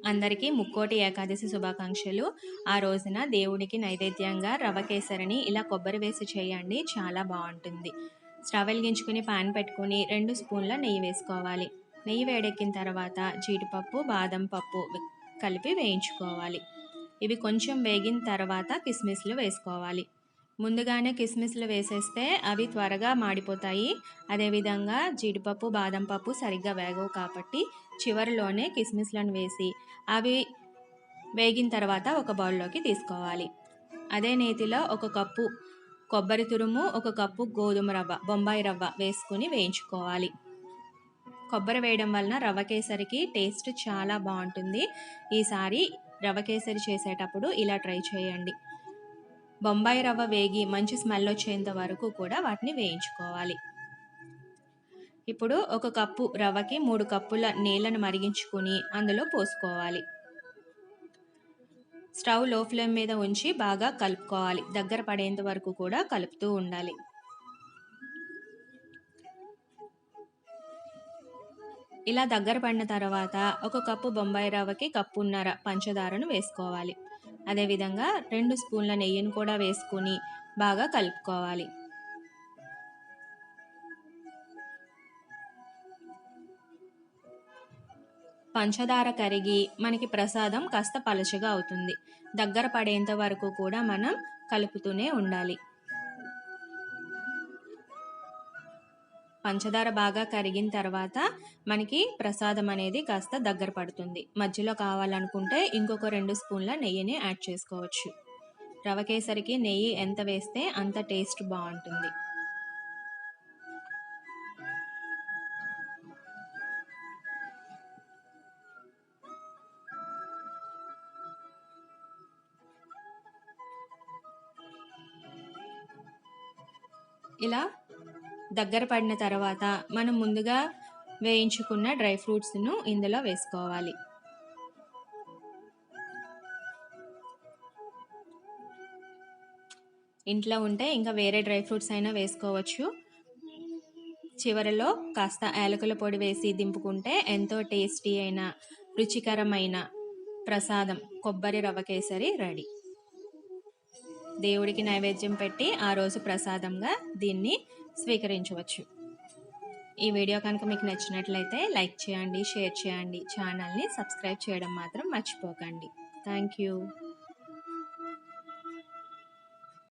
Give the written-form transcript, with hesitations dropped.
అందరికీ ముక్కోటి ఏకాదశి శుభాకాంక్షలు. ఆ రోజున దేవుడికి నైవేద్యంగా రవ కేసరిని ఇలా కొబ్బరి వేసి చేయండి, చాలా బాగుంటుంది. స్టవ్ వెలిగించుకుని పాన్ పెట్టుకుని 2 స్పూన్ల నెయ్యి వేసుకోవాలి. నెయ్యి వేడెక్కిన తర్వాత జీడిపప్పు, బాదం పప్పు కలిపి వేయించుకోవాలి. ఇవి కొంచెం వేగిన తర్వాత కిస్మిస్లు వేసుకోవాలి. ముందుగానే కిస్మిస్లు వేసేస్తే అవి త్వరగా మాడిపోతాయి. అదేవిధంగా జీడిపప్పు, బాదం పప్పు సరిగ్గా వేగవు కాబట్టి చివరిలోనే కిస్మిస్లను వేసి అవి వేగిన తర్వాత ఒక బౌల్లోకి తీసుకోవాలి. అదే నేతిలో 1 కప్పు కొబ్బరి తురుము, 1 కప్పు గోధుమ రవ్వ, బొంబాయి రవ్వ వేసుకుని వేయించుకోవాలి. కొబ్బరి వేయడం వలన రవ కేసరికి టేస్ట్ చాలా బాగుంటుంది. ఈసారి రవ కేసరి చేసేటప్పుడు ఇలా ట్రై చేయండి. బొంబాయి రవ్వ వేగి మంచి స్మెల్ వచ్చేంత వరకు కూడా వాటిని వేయించుకోవాలి. ఇప్పుడు 1 కప్పు రవ్వకి 3 కప్పుల నీళ్లను మరిగించుకుని అందులో పోసుకోవాలి. స్టవ్ లో ఫ్లేమ్ మీద ఉంచి బాగా కలుపుకోవాలి. దగ్గర పడేంత వరకు కూడా కలుపుతూ ఉండాలి. ఇలా దగ్గర పడిన తర్వాత 1 కప్పు బొంబాయి రవ్వకి కప్పున్నర పంచదారను వేసుకోవాలి. అదేవిధంగా 2 స్పూన్ల నెయ్యిని కూడా వేసుకుని బాగా కలుపుకోవాలి. పంచదార కరిగి మనకి ప్రసాదం కాస్త పలచగా అవుతుంది. దగ్గర పడేంత వరకు కూడా మనం కలుపుతూనే ఉండాలి. పంచదార బాగా కరిగిన తర్వాత మనకి ప్రసాదం అనేది కాస్త దగ్గర పడుతుంది. మధ్యలో కావాలనుకుంటే ఇంకొక 2 స్పూన్ల నెయ్యిని యాడ్ చేసుకోవచ్చు. రవ కేసరికి నెయ్యి ఎంత వేస్తే అంత టేస్ట్ బాగుంటుంది. ఇలా దగ్గర పడిన తర్వాత మనం ముందుగా వేయించుకున్న డ్రై ఫ్రూట్స్ను ఇందులో వేసుకోవాలి. ఇంట్లో ఉంటే ఇంకా వేరే డ్రై ఫ్రూట్స్ అయినా వేసుకోవచ్చు. చివరిలో కాస్త యాలకుల పొడి వేసి దింపుకుంటే ఎంతో టేస్టీ అయిన రుచికరమైన ప్రసాదం కొబ్బరి రవ కేసరి రెడీ. దేవుడికి నైవేద్యం పెట్టి ఆ రోజు ప్రసాదంగా దీన్ని స్వీకరించవచ్చు. ఈ వీడియో కనుక మీకు నచ్చినట్లయితే లైక్ చేయండి, షేర్ చేయండి, ఛానల్ని సబ్స్క్రైబ్ చేయడం మాత్రం మర్చిపోకండి. Thank you.